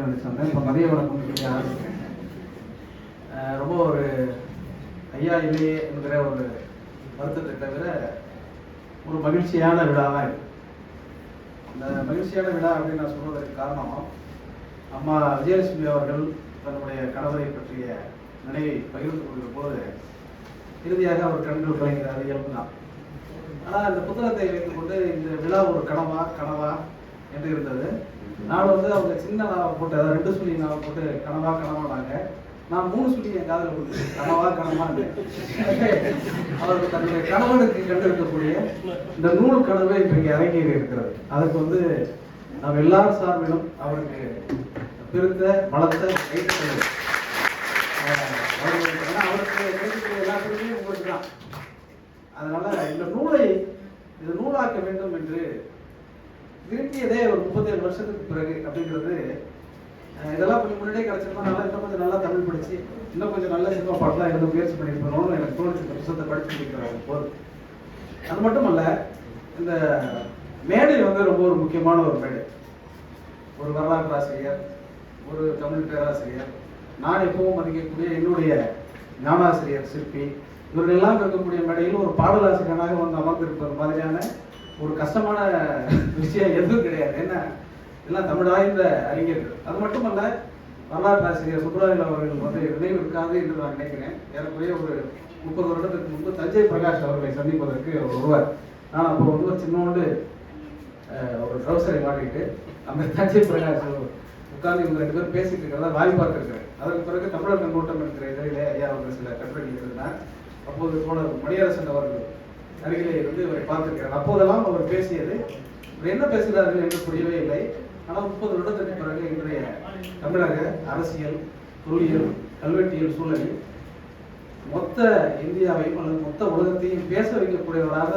வேண்டி சொன்னேன். இப்போ மதிய வணக்கம் சொல்லி ஆரம்பிச்சேன். ரொம்ப ஒரு ஐயா இல்லையே என்கிற ஒரு வருத்தத்தை தவிர ஒரு மகிழ்ச்சியான விழாவாக இருக்கு. இந்த மகிழ்ச்சியான விழா அப்படின்னு நான் சொல்வதற்கு காரணம், அம்மா விஜயலட்சுமி அவர்கள் தன்னுடைய கணவரை பற்றிய நினைவை பகிர்ந்து கொள்கிற போது இறுதியாக அவர் கண்கள் கலைஞர் இயல்பு தான். ஆனால் இந்த புத்தகத்தை வைத்துக்கொண்டு இந்த விழா ஒரு கனவா என்று இருந்தது. நான் அவங்க சின்ன நாவை போட்டு, அதாவது 2 சொல்லி நாவை போட்டு கனவானாங்க. நான் 3 சொல்லி என் காதல கொடுத்து கனவா அவருக்கு தன்னுடைய கணவனுக்கு கண்டிருக்கக்கூடிய இந்த 100 கனவை இப்ப இங்கே அரங்கேறி இருக்கிறது. அதுக்கு நாம் எல்லார் சார்பிலும் அவருக்கு பிரித்த பலத்த கைத்தொழில் அவருக்கு கிடைக்கக்கூடிய எல்லா பேருமே உங்களுக்கு தான். அதனால இந்த நூலை இது நூலாக்க வேண்டும் என்று விரும்பியதே ஒரு 37 வருஷத்துக்கு பிறகு அப்படிங்கிறது. இதெல்லாம் கொஞ்சம் முன்னாடியே கிடைச்சிருந்தா நல்லா, இன்னும் கொஞ்சம் நல்லா தமிழ் படிச்சு இன்னும் கொஞ்சம் நல்ல சினிமா பாட்டெல்லாம் இருந்து முயற்சி பண்ணியிருக்கணும்னு எனக்கு தோணுச்சு. இந்த புத்தகத்தை படிச்சு முடிக்கிறாங்க போது. அது மட்டுமல்ல, இந்த மேடை ரொம்ப ஒரு முக்கியமான ஒரு மேடை. ஒரு வரலாற்று ஆசிரியர், ஒரு தமிழ் பேராசிரியர், நான் எப்பவும் மதிக்கக்கூடிய என்னுடைய ஞானாசிரியர் சிற்பி, இவர்கள் எல்லாம் இருக்கக்கூடிய மேடையில் ஒரு பாடலாசிரியனாக அமர்ந்திருப்பது மாதிரியான ஒரு கஷ்டமான விஷயம் எதுவும் கிடையாது. என்ன, எல்லாம் தமிழ் ஆய்ந்த அறிஞர்கள். அது மட்டுமல்ல, வரலாற்று ஆசிரியர் சுப்ராயல் அவர்கள் நினைவு இருக்காது என்று நான் நினைக்கிறேன். ஏறக்குறைய ஒரு 30 வருடத்துக்கு முன்பு தஞ்சை பிரகாஷ் அவர்களை சந்திப்பதற்கு வருவார். நான் அப்போ ஒரு சின்னோண்டு ஒரு ட்ரௌசரை மாட்டிட்டு அந்த தஞ்சை பிரகாஷ் உட்கார்ந்து இவங்க 2 பேரும் பேசிட்டு இருக்கிறதா வாய் பார்த்துருக்கிறேன். அதற்கு பிறகு தமிழர் கண்ணோட்டம் இருக்கிற இதழிலே ஐயா அவர்கள் சில கட்டுரை எழுதினார். அப்போது தோழர் மணியரசன் அவர்கள் அருகிலே இருந்து இவரை பார்த்திருக்கிறார். அப்போதெல்லாம் அவர் பேசியது என்ன பேசுகிறார்கள் என்று புரியவே இல்லை. ஆனால் 30 வருடத்திற்கு பிறகு இன்றைய தமிழக அரசியல், தொல்லியல், கல்வெட்டியல் சூழலில் மொத்த இந்தியாவையும் அல்லது மொத்த உலகத்தையும் பேச வைக்கக்கூடியவராக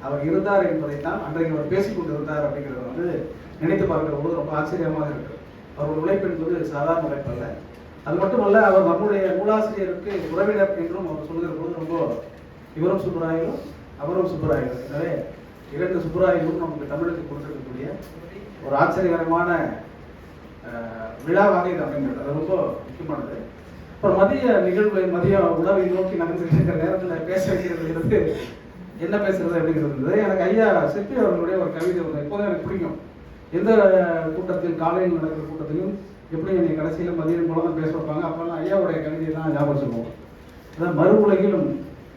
அவர் இருந்தார் என்பதைத்தான் அன்றைக்கு அவர் பேசிக் கொண்டிருந்தார் அப்படிங்கிறத நினைத்து பார்க்கிற போது ரொம்ப ஆச்சரியமாக இருக்கு. அவர் உழைப்பு என்பது சாதாரண உழைப்பு அல்ல. அது மட்டுமல்ல, அவர் நம்முடைய நூலாசிரியருக்கு உறவினர் என்றும் அவர் சொல்கிற போது ரொம்ப இவரும் சுப்பராயலும் அவரும் சுப்பராயலும், எனவே 2 சுப்பராயலும் நமக்கு தமிழுக்கு கொடுத்திருக்கக்கூடிய ஒரு ஆச்சரியகரமான விழாவாக இது அமைந்தது. அது ரொம்ப முக்கியமானது. அப்புறம் மதிய நிகழ்வுகளை, மதிய உணவை நோக்கி நடந்துகிட்டு இருக்கிற நேரத்தில் பேச வைக்கிறது என்ன பேசுறது அப்படிங்கிறது. எனக்கு ஐயா சிற்பி அவர்களுடைய ஒரு கவிதை எப்போதும் எனக்கு பிடிக்கும். எந்த கூட்டத்தில், காலையில் நடக்கிற கூட்டத்திலும் எப்படி என்னை கடைசியில் மதியம் போல தான் பேச வைப்பாங்க. அப்போல்லாம் ஐயாவுடைய கவிதையை தான் ஞாபகம் சொல்லுவோம். அதான் மறு உலகிலும்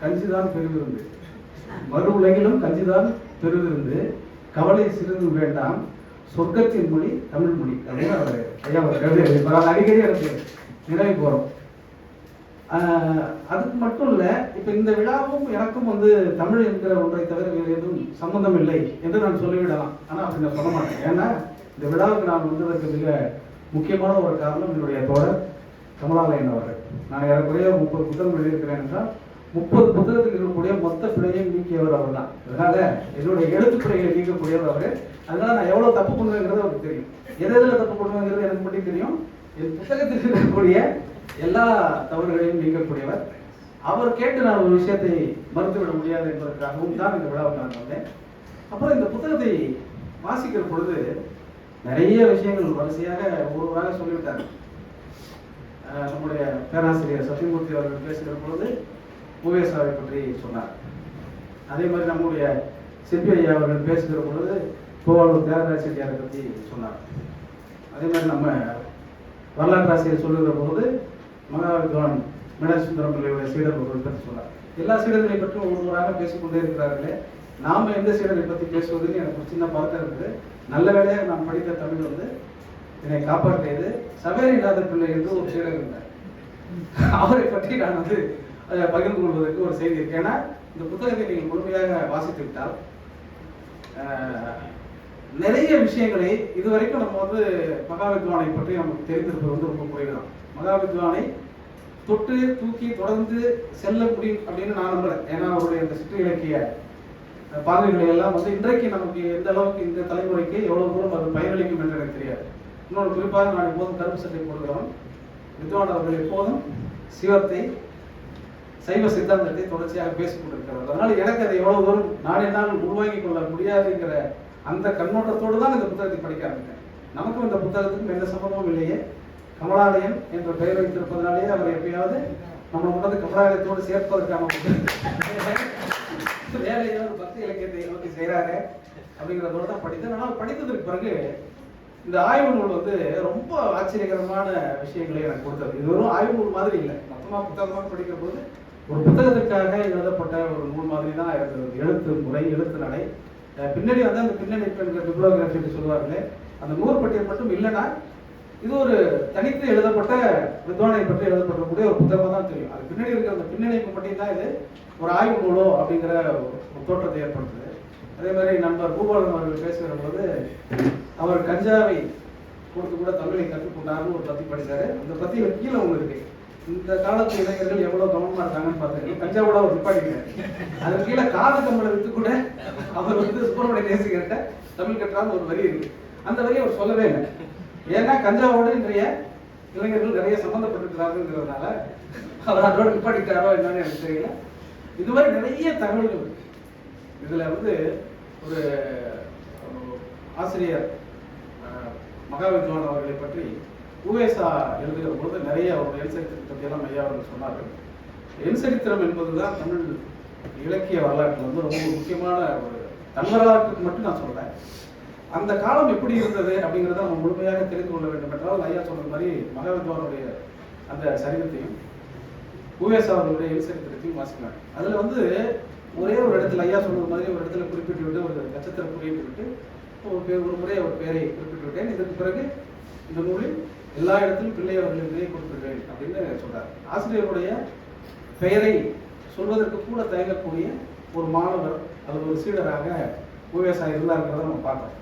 கஞ்சிதான் பெருவிருந்து, மறு உலகிலும் கஞ்சிதான் பெருவிருந்து, கவலை சிறிது வேண்டாம், சொர்க்கத்தின் மொழி தமிழ் மொழி அப்படின்னு அவர் ஐயாவோட கவிதை எழுதிப்பார். அடிக்கடி எனக்கு நினைவு போகிறோம். அதுக்கு மட்டும் இல்லை, இப்போ இந்த விழாவும் எனக்கும் தமிழ் என்கிற ஒன்றை தவிர வேறு எதுவும் சம்பந்தம் இல்லை என்று நான் சொல்லிவிடலாம். ஆனால் அப்படி நான் சொல்ல மாட்டேன். ஏன்னா இந்த விழாவுக்கு நான் வந்ததற்கு மிக முக்கியமான ஒரு காரணம் என்னுடைய தோழர் கமலாலயன் அவர்கள். நான் ஏறக்குறைய 30 புத்தகங்கள் எழுதியிருக்கிறேன் என்றால் 30 புத்தகத்தில் இருக்கக்கூடிய மொத்த பிழையும் நீக்கியவர் அவர் தான். அதனால என்னுடைய எழுத்து பிழைகளை நீக்கக்கூடியவர் அவர். அதனால நான் எவ்வளோ தப்பு பண்ணுவேங்கிறது அவருக்கு தெரியும். எதில் தப்பு பண்ணுவேங்கிறது எனக்கு மட்டும் தெரியும். என் புத்தகத்தில் இருக்கக்கூடிய எல்லா தவறுகளையும் நீக்கக்கூடியவர் அவர். கேட்டு நான் ஒரு விஷயத்தை மறுத்துவிட முடியாது என்பதற்காகவும் தான் இந்த விழாவுக்கு நான் வந்தேன். அப்புறம் இந்த புத்தகத்தை வாசிக்கிற பொழுது நிறைய விஷயங்கள் வரிசையாக ஒருவராக சொல்லிவிட்டார். நம்முடைய பேராசிரியர் சத்தியமூர்த்தி அவர்கள் பேசுகிற பொழுது மூவேசாவை பற்றி சொன்னார். அதே மாதிரி நம்முடைய சிற்பி ஐயா அவர்கள் பேசுகிற பொழுது கோவாலூர் தியாகராஜ செட்டியாரை பற்றி சொன்னார். அதே மாதிரி நம்ம வரலாற்று ஆசிரியர் சொல்லுகிற பொழுது மகாவித்வான் மீனாட்சிசுந்தரம் பிள்ளையுடைய சீடர் அவர்கள் பற்றி சொன்னார். எல்லா சீடர்களை பற்றி ஒவ்வொருவராக பேசிக்கொண்டே இருக்கிறார்களே, நாம எந்த சீடரை பற்றி பேசுவதுன்னு எனக்கு ஒரு சின்ன பழக்கம் இருக்குது. நல்ல வேளையாக நான் படித்த தமிழ் என்னை காப்பாற்றியது. சவேரி இல்லாத பிள்ளை என்று ஒரு சீடர் இருந்தார். அவரை பற்றி நான் பகிர்ந்து கொள்வதற்கு ஒரு செய்தி இருக்கு. ஏன்னா இந்த புத்தகத்தை நீங்கள் முழுமையாக வாசித்து விட்டால் நிறைய விஷயங்களை இதுவரைக்கும் நம்ம மகாவித்வானை பற்றி நமக்கு தெரிந்திருப்பது ரொம்ப குறைவுதான். மகாவித்வானை தொட்டு தூக்கி தொடர்ந்து செல்ல முடியும் அப்படின்னு நான் நம்புறேன். ஏன்னா அவருடைய இந்த சிற்று இலக்கிய பார்வைகளை எல்லாம் இன்றைக்கு நமக்கு எந்த அளவுக்கு இந்த தலைமுறைக்கு எவ்வளவு தூரம் அது பயனளிக்கும் என்று எனக்கு தெரியாது. இன்னொரு குறிப்பாக நான் எப்போதும் கருப்பு சட்டை போடுகிறவன் வித்வான் அவர்கள் எப்போதும் சிவத்தை, சைவ சித்தாந்தத்தை தொடர்ச்சியாக பேசிக் கொண்டிருக்கிறார். அதனால எனக்கு அதை எவ்வளவு தூரம் நான் என்னால் உள்வாங்கிக் கொள்ள முடியாதுங்கிற அந்த கண்ணோட்டத்தோடு தான் இந்த புத்தகத்தை படிக்க ஆரம்பித்தேன். நமக்கும் இந்த புத்தகத்துக்கும் எந்த சம்பந்தமும் இல்லையே. கமலாலயன் என்ற பெயர் வைத்திருப்பதனாலேயே அவர் எப்பயாவது நம்ம உணர்ந்து கமலாலயத்தோடு சேர்ப்பதற்கான வேலையோ ஒரு பக்தி இலக்கியத்தை நோக்கி செய்கிறாரு அப்படிங்கிறதோடு தான் படித்தேன். ஆனால் படித்ததற்கு பிறகு இந்த ஆய்வு நூல் வந்து ரொம்ப ஆச்சரியகரமான விஷயங்களை எனக்கு கொடுத்தது. இது வெறும் ஆய்வு நூல் மாதிரி இல்லை, மொத்தமாக புத்தகமாக படிக்கிற போது ஒரு புத்தகத்திற்காக எழுதப்பட்ட ஒரு நூல் மாதிரி தான் இருந்தது. எழுத்து முறை, எழுத்து நடை, பின்னாடி வந்து அந்த பின்னணிப்பு என்கிற பிப்ளோகிராஃபி சொல்லுவார்களே, அந்த நூல் பட்டியல் மட்டும் இல்லைன்னா இது ஒரு தனித்து எழுதப்பட்ட வித்வானை பற்றி எழுதப்படக்கூடிய ஒரு புத்தகமாக தான் தெரியும். அது பின்னாடி இருக்கிற அந்த பின்னணிப்பு மட்டும் தான் இது ஒரு ஆய்வு நூலோ அப்படிங்கிற ஒரு தோற்றத்தை ஏற்படுத்துது. அதே மாதிரி நண்பர் பூபாலன் அவர்கள் பேசுகிற போது அவர் கஞ்சாவை கொடுத்து கூட தமிழை கற்றுக்கொண்டாருன்னு ஒரு பத்தி படித்தாரு. அந்த பத்தியில கீழே ஒன்று இருக்கு, இந்த காலத்து இளைஞர்கள் எவ்வளவு கவனமா இருக்காங்கன்னு பார்த்தேன். கஞ்சாவோட அவர் நிப்பாட்டிக்கிறார். அதுக்கு கீழே காது கம்பளை விட்டு கூட அவர் வந்து சுப்பிரமணிய தேசிகர்கிட்ட தமிழ் கற்றான்னு ஒரு வரி இருக்கு. அந்த வரியை அவர் சொல்லவே இல்லை. ஏன்னா கஞ்சாவோடு இன்றைய இளைஞர்கள் நிறைய சம்பந்தப்பட்டிருக்கிறாருங்கிறதுனால அவர் அதோட நிப்பாட்டிட்டாரோ என்னன்னு எனக்கு தெரியல. இது மாதிரி நிறைய தகவல்கள் இதுல வந்து ஒரு ஆசிரியர் மகாவித்வான் அவர்களை பற்றி உவேசா எழுதுகிற பொழுது நிறைய அவருடைய எண்சரித்திரத்தை பற்றியெல்லாம் ஐயா அவர்கள் சொன்னார்கள். எண்சரித்திரம் என்பதுதான் தமிழ் இலக்கிய வரலாற்றில் வந்து ரொம்ப முக்கியமான ஒரு தன் வரலாற்றுக்கு மட்டும் நான் சொல்றேன். அந்த காலம் எப்படி இருந்தது அப்படிங்கிறத நம்ம முழுமையாக தெரிந்து கொள்ள வேண்டும் என்றால் ஐயா சொன்ன மாதிரி மகாவித்வானுடைய அந்த சரித்திரத்தையும் உவேசா அவர்களுடைய எண்சரித்திரத்தையும் வாசிக்கிறாங்க. அதுல வந்து ஒரே ஒரு இடத்துல ஐயா சொன்னது மாதிரி ஒரு இடத்துல குறிப்பிட்டு விட்டு ஒரு நட்சத்திரம் குறிப்பிட்டு விட்டு ஒரு முறை அவர் பெயரை குறிப்பிட்டு விட்டேன். இதற்கு பிறகு இந்த நூலில் எல்லா இடத்திலும் பிள்ளை அவர்களின் பெயரை குறிப்பிடுவேன் அப்படின்னு சொல்றார். ஆசிரியருடைய பெயரை சொல்வதற்கு கூட தயங்கக்கூடிய ஒரு மாணவர் அல்லது ஒரு சீடராக உவேசா இருந்தாருங்கிறத நம்ம பார்க்கணும்.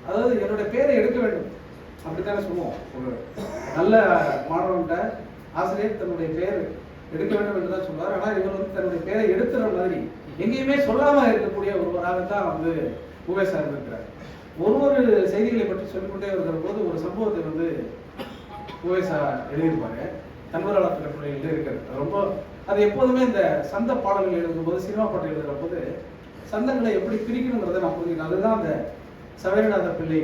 அதாவது என்னுடைய பெயரை எடுக்க வேண்டும் அப்படித்தானே சொல்லுவோம். ஒரு நல்ல மாணவன்கிட்ட ஆசிரியர் தன்னுடைய பெயர் எடுக்க வேண்டும் என்று தான் சொல்வார். ஆனால் இவர் வந்து தன்னுடைய பெயரை எடுத்துற மாதிரி எங்கேயுமே சொல்லாம இருக்கக்கூடிய ஒருவராகத்தான் வந்து உவேசா இருந்திருக்கிறார். ஒரு செய்திகளை பற்றி சொல்லிக்கொண்டே வருகிற போது ஒரு சம்பவத்தை வந்து உவேசா எழுதியிருப்பாரு. தன்வரலாற்று கட்டுரைகள் எழுதியிருக்கிறது ரொம்ப அது எப்போதுமே இந்த சந்த பாடல்கள் எழுதும் போது, சினிமா பாட்டு எழுதுகிற போது சந்தங்களை எப்படி பிரிக்கணுங்கிறத நான் புரிஞ்சுக்கணும். அதுதான் அந்த சவேரநாத பிள்ளை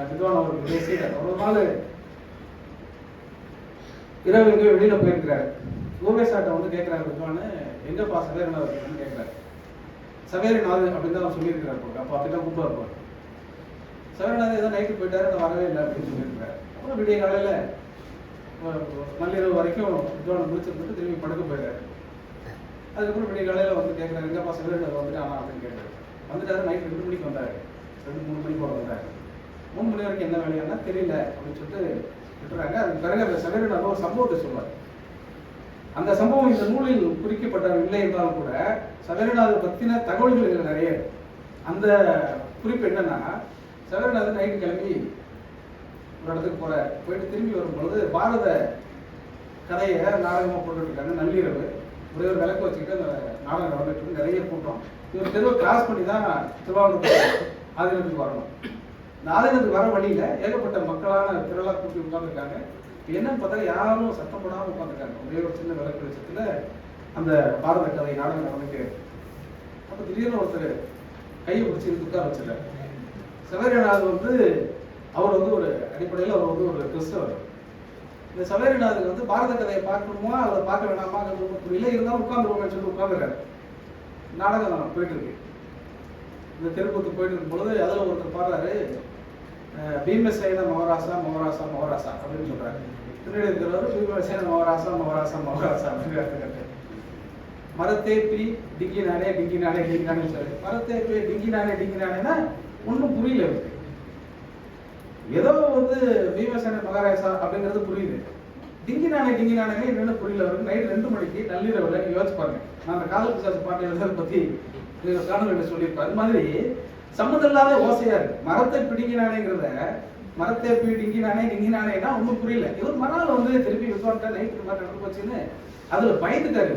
வித்வான் அவர்கள் பேசிய ஒரு நாள் இரவு எங்கேயோ வெளியில போயிருக்கிறாரு. உவேசாட்ட வந்து கேட்கிறாரு வித்வானு, எங்கப்பா சவேரநாதன் கேட்கிறாரு. சவேரநாதன் அப்படின்னு தான் சொல்லியிருக்கிறார். அப்போ அப்படிதான் கூப்பிட்டு சவேரநாதன் ஏதோ நைட்டு போயிட்டாரு, நான் வரவே இல்லை அப்படின்னு சொல்லியிருக்கிறாரு. அப்புறம் விடிய காலையில நள்ளிரவு வரைக்கும் வித்வானை முடிச்சிருந்துட்டு திரும்பி படுக்க போயிட்டாரு. அதுக்கப்புறம் விடிய காலையில வந்து கேட்கிறாரு, எங்கப்பா சவேரநாதன் வந்துட்டு ஆனா அப்படின்னு கேட்கிறாரு. வந்துட்டாரு. நைட் 2 மணிக்கு வந்தாரு, 2-3 மணிக்கு போல வந்தாரு. 3 மணி வரைக்கும் என்ன வேலையானா தெரியல அப்படின்னு சொல்லிட்டு விட்டுறாங்க. அதுக்கு பிறகு அந்த சவேரநாதன் ஒரு சம்பவத்தை சொல்வார். அந்த சம்பவம் இந்த நூலில் குறிக்கப்பட்ட இல்லை என்றாலும் கூட சவேரநாதன் பத்தின தகவல்கள் இதில் நிறைய. அந்த குறிப்பு என்னன்னா, சவேரநாதன் நைட்டு கிளம்பி ஒரு இடத்துக்கு போயிட்டு திரும்பி வரும்பொழுது பாரத கதையை நாடகமாக போட்டுட்டு இருக்காங்க. நள்ளிரவு ஒரே ஒரு விளக்கு வச்சுக்கிட்டு அந்த நாடகம் நடந்துட்டு இருக்கு. நிறைய கூட்டம். இவர் தெருவை கிராஸ் பண்ணி தான் திருவாரூர் ஆதீனத்துக்கு வரணும். இந்த ஆதீனத்துக்கு வர வழியில ஏகப்பட்ட மக்களான திரளா கூட்டி உட்கார்ந்துருக்காங்க. என்னன்னு பார்த்தா யாரும் சத்தம் போடாமல் உட்காந்துருக்காங்க. ஒரே ஒரு சின்ன விளக்கு வெளிச்சத்துல அந்த பாரத கதை நாடகம் நடந்துட்டு. அப்ப திடீர்னு ஒருத்தர் கையை பிடிச்சி உட்கார வச்சிருக்காரு. சவேரநாதன் வந்து அவர் வந்து ஒரு அடிப்படையில் அவர் வந்து ஒரு கிறிஸ்தவர். இந்த சவேரநாதன் வந்து பாரத கதையை பார்க்கணுமா அதை பார்க்க வேணாமா புரியல, இருந்தாலும் உட்கார்ந்துருவாங்கன்னு சொல்லி உட்கார்ந்துருக்காரு. நாடகம் போயிட்டு இருக்கு. இந்த தெருக்கூத்து போயிட்டு இருக்கும் பொழுது அதில் ஒருத்தர் பாடுறாரு, பீமசேன மகாராசா மகாராசா மகாராசா அப்படின்னு சொல்றாரு. பின்னாடி இருக்கிறவர் பீமசேன மகாராசா மகாராசா மகாராசா அப்படின்னு மரத்தேப்பி டிங்கி நானே டிங்கி நானே டிங்கி நானே சொல்லு. மரத்தேப்பி டிங்கி நானே டிங்கி நானேன்னா ஒன்றும் புரியல அவருக்கு. ஏதோ வந்து பீமசேன மகாராசா அப்படிங்கிறது புரியுது. டிங்கி நானே என்னன்னு புரியல அவருக்கு. நைட் 2 மணிக்கு நள்ளிரவுல நீங்க யோசிச்சு பாருங்க. நான் அந்த காதல் பிசாசு பாட்டு எழுதுறதை பத்தி காணொலியில சொல்லியிருப்பேன். அது மாதிரி சம்மந்தம் இல்லாத ஓசையா இருக்கு. மரத்தை பிடிங்கினானேங்கிறத மரத்தை டிங்கினானே டிங்கினானேன்னா ஒன்றும் புரியல. இவர் மறுநாள் வந்து திருப்பி வித்வான்ட்ட நைட்டு மாதிரி நடந்து போச்சுன்னு அதுல பயந்துட்டாரு.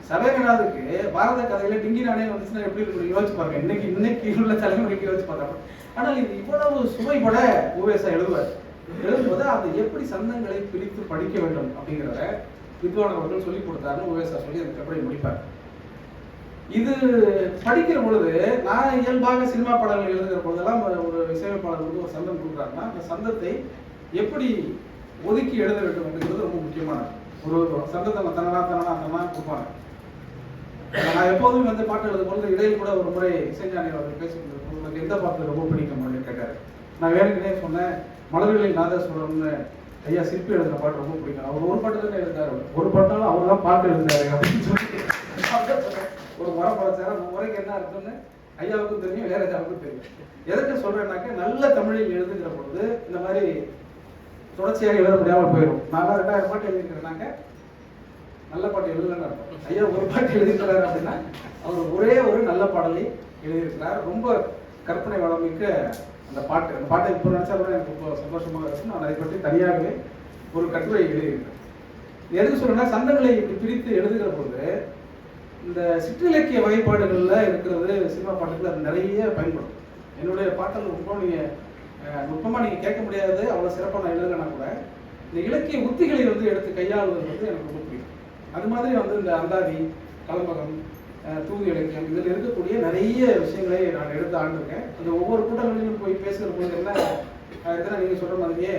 சவேரநாதுக்கு பாரத கதையில டிங்கினானே வந்துச்சுன்னா எப்படி இருக்கு யோசிச்சு பாருங்க. இன்னைக்கு உள்ள தலைமுறைக்கு யோசிச்சு பார்த்தாங்க. ஆனால் இது இவ்வளவு சுவைப்பட உவேசா எழுதும்போது அது எப்படி சந்தங்களை பிரித்து படிக்க வேண்டும் அப்படிங்கிறத வித்வான் அவர்கள் சொல்லிக் கொடுத்தாருன்னு உவேசா சொல்லி அந்த கட்டுரை முடிப்பார். இது படிக்கிற பொழுது நான் இயல்பாக சினிமா பாடல்கள் எழுதுகிற பொழுதெல்லாம் ஒரு இசையமைப்பாளர் வந்து ஒரு சந்தம் கொடுக்குறாருன்னா அந்த சந்தத்தை எப்படி ஒதுக்கி எழுத வேண்டும் அப்படிங்கிறது ரொம்ப முக்கியமானது. ஒரு சந்தத்தை தனனா கொடுப்பாங்க. நான் எப்போதும் வந்து பாட்டு எழுதும் பொழுது இடையில் கூட ஒரு முறை இசைஞானி அவர்கள் பேசிட்டு உங்களுக்கு எந்த பாட்டு ரொம்ப பிடிக்கும் அப்படின்னு கேட்டார். நான் வேணுக்குனே சொன்னேன், மலர்களில் நாதஸ்வரம்னு ஐயா சிற்பி எழுதுன பாட்டு ரொம்ப பிடிக்கும். அவர் ஒரு பாட்டு தானே எழுதாரு, ஒரு பாட்டாலும் அவர் தான் பாட்டு எழுந்தாரு அப்படின்னு சொல்லி ஒரு முறை படைச்சாரு. அந்த முறைக்கு என்ன அர்த்தம்னு ஐயாவுக்கும் தெரியும், இளையராஜாவுக்கும் தெரியும். எதற்கு சொல்றேன்னாக்க நல்ல தமிழில் எழுதுகிற பொழுது இந்த மாதிரி தொடர்ச்சியாக எழுத முடியாமல் போயிடும். நான் 2000 பாட்டு எழுதிக்கிறேன்னாக்க நல்ல பாட்டு எழுதலன்னு அர்த்தம். ஐயா ஒரு பாட்டு எழுதிக்கிறாரு அப்படின்னா அவர் ஒரே ஒரு நல்ல பாடலை எழுதியிருக்கிறார். ரொம்ப கற்பனை வளமிக்க அந்த பாட்டை இப்போ நினைச்சா கூட எனக்கு ரொம்ப சந்தோஷமாக இருக்கும். நான் அதை பற்றி தனியாகவே ஒரு கட்டுரை எழுதியிருக்கேன். எதுக்கு சொல்றேன்னா, சந்தங்களை இப்படி பிரித்து எழுதுகிற பொழுது இந்த சிற்றிலக்கிய வகைப்பாடுகளில் இருக்கிறது சினிமா பாட்டுகள் அது நிறைய பயன்படும். என்னுடைய பாட்டல் ரொம்ப நுட்பமாக நீங்கள் கேட்க முடியாது, அவ்வளோ சிறப்பாக நான் எழுதுனா கூட இந்த இலக்கிய உத்திகளை வந்து எடுத்து கையாளுவது வந்து எனக்கு ரொம்ப பிடிக்கும். அது மாதிரி வந்து இந்த அந்தாதி, கலம்பகம், தூது இலக்கியம் இதில் இருக்கக்கூடிய நிறைய விஷயங்களை நான் எடுத்து ஆண்டிருக்கேன். அந்த ஒவ்வொரு கூட்டங்களிலும் போய் பேசுகிற பொழுது என்ன இதெல்லாம் நீங்கள் சொல்கிற மாதிரியே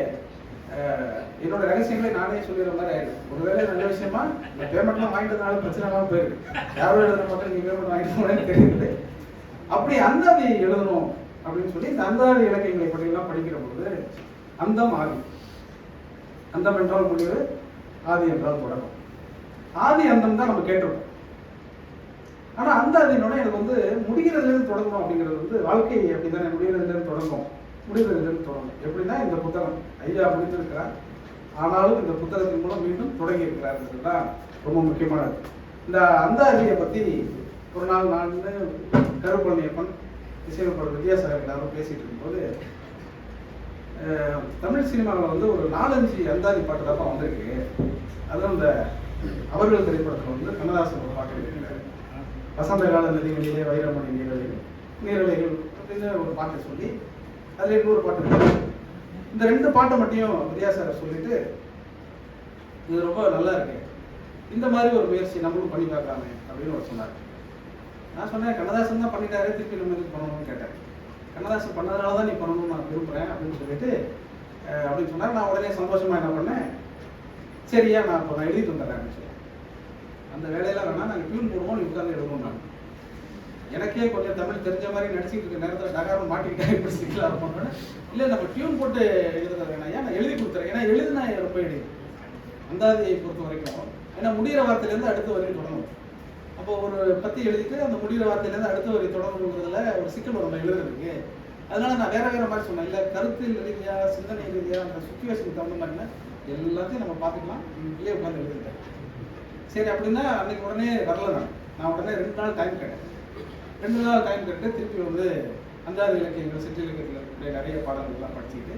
என்னோட ரகசியங்களை நானே சொல்லிடுற மாதிரி ஆயிடும். ஒருவேளை நல்ல விஷயமா இந்த பேமெண்ட்லாம் வாங்கிட்டதுனால பிரச்சனை இல்லாமல் போயிருக்கு. யாரோ எழுதுன மட்டும் நீங்கள் பேமெண்ட் வாங்கிட்டு போனேன்னு தெரியுது. அப்படி அந்தாதி எழுதணும் அப்படின்னு சொல்லி இந்த அந்தாதி இலக்கியங்களை பற்றியெல்லாம் படிக்கிற பொழுது அந்தம் ஆதி, அந்தம் என்றால் முடிவு, ஆதி என்றால் தொடக்கம். ஆதி அந்தம் தான் நம்ம கேட்டிருக்கோம். ஆனா அந்தாதினோட எனக்கு வந்து முடிகிறதுலேருந்து தொடங்கணும் அப்படிங்கிறது வந்து வாழ்க்கை அப்படித்தானே, முடிகிறதுலேருந்து தொடங்கும், முடிகிறதுலேருந்து தொடங்கும். எப்படின்னா இந்த புத்தகம் ஐயா முடிந்திருக்கிறார், ஆனாலும் இந்த புத்தகத்தின் மூலம் மீண்டும் தொடங்கி இருக்கிறார் தான் ரொம்ப முக்கியமானது. இந்த அந்தாதியை பற்றி ஒரு நாள் நான் கருப்பழனியப்பன் இசையமைப்பாளர் வித்யாசாகர் எல்லாரும் பேசிட்டு இருக்கும்போது தமிழ் சினிமாவில் வந்து ஒரு 4-5 அந்தாதி பாட்டு தான் வந்திருக்கு. அதுவும் இந்த அவர்கள் திரைப்படத்தில் வந்து கண்ணதாசன் ஒரு பாட்டு இருக்கிறார், வசந்த கால நதிகளிலே வைரமணி நீரலைகள் அப்படின்னு ஒரு பாட்டை சொல்லி அதில் இன்னொரு பாட்டு இருக்கு. இந்த 2 பாட்டை மட்டும் வித்யாசாகர் சொல்லிட்டு இது ரொம்ப நல்லா இருக்கு, இந்த மாதிரி ஒரு முயற்சி நம்மளும் பண்ணி பார்க்கலாமே அப்படின்னு ஒரு சொன்னார். நான் சொன்னேன், கண்ணதாசன் தான் பண்ணிட்டாரு, திருப்பி நம்ம இது பண்ணணும்னு கேட்டேன். கண்ணதாசன் பண்ணதுனால தான் நீ பண்ணணும்னு நான் விரும்புகிறேன் அப்படின்னு சொல்லிட்டு அப்படின்னு சொன்னார். நான் உடனே சந்தோஷமாக என்ன பண்ணேன், சரியா நான் இப்போ நான் எழுதிட்டு வந்துடுறேன் அப்படின்னு சொல்லி. அந்த வேலையெல்லாம் வேணா நாங்கள் டியூன் போடுவோம், நீ உட்காந்து எழுதணும். நான் எனக்கே கொஞ்சம் தமிழ் தெரிஞ்ச மாதிரி நடிச்சிட்டு இருக்க நேரத்தில் டகாரம் மாட்டிக்கிட்டேன், இப்படி சிக்கலாக இருப்போம்னு. இல்லை நம்ம டியூன் போட்டு எழுதுறது வேணா, ஏன் நான் எழுதி கொடுத்துறேன். ஏன்னா எழுதுனா ரொம்ப எழுதி அந்தாதியை பொறுத்த வரைக்கும் ஏன்னா முடிகிற வார்த்தையிலேருந்து அடுத்த வரையும் தொடங்கணும். அப்போ ஒரு பத்தி எழுதிட்டு அந்த முடிகிற வார்த்தையிலேருந்து அடுத்த வரை தொடங்கணுங்கிறதுல ஒரு சிக்கல் நம்ம எழுதுறதுக்கு. அதனால நான் வேற மாதிரி சொன்னேன், இல்லை கருத்தில் ரீதியாக சிந்தனை ரீதியாக அந்த சுச்சுவேஷனுக்கு தகுந்த மாதிரினா எல்லாத்தையும் நம்ம பார்த்துக்கலாம், இல்லையே உட்காந்து எழுதிட்டேன். சரி அப்படின்னா அன்னைக்கு உடனே வரல. நான் உடனே 2 நாள் டைம் கேட்டேன். 2 நாள் டைம் கேட்டு திருப்பி வந்து அந்தாதி இலக்கியங்கள், சிற்றிலக்கியத்தில் இருக்கக்கூடிய நிறைய பாடல்கள்லாம் படிச்சுட்டு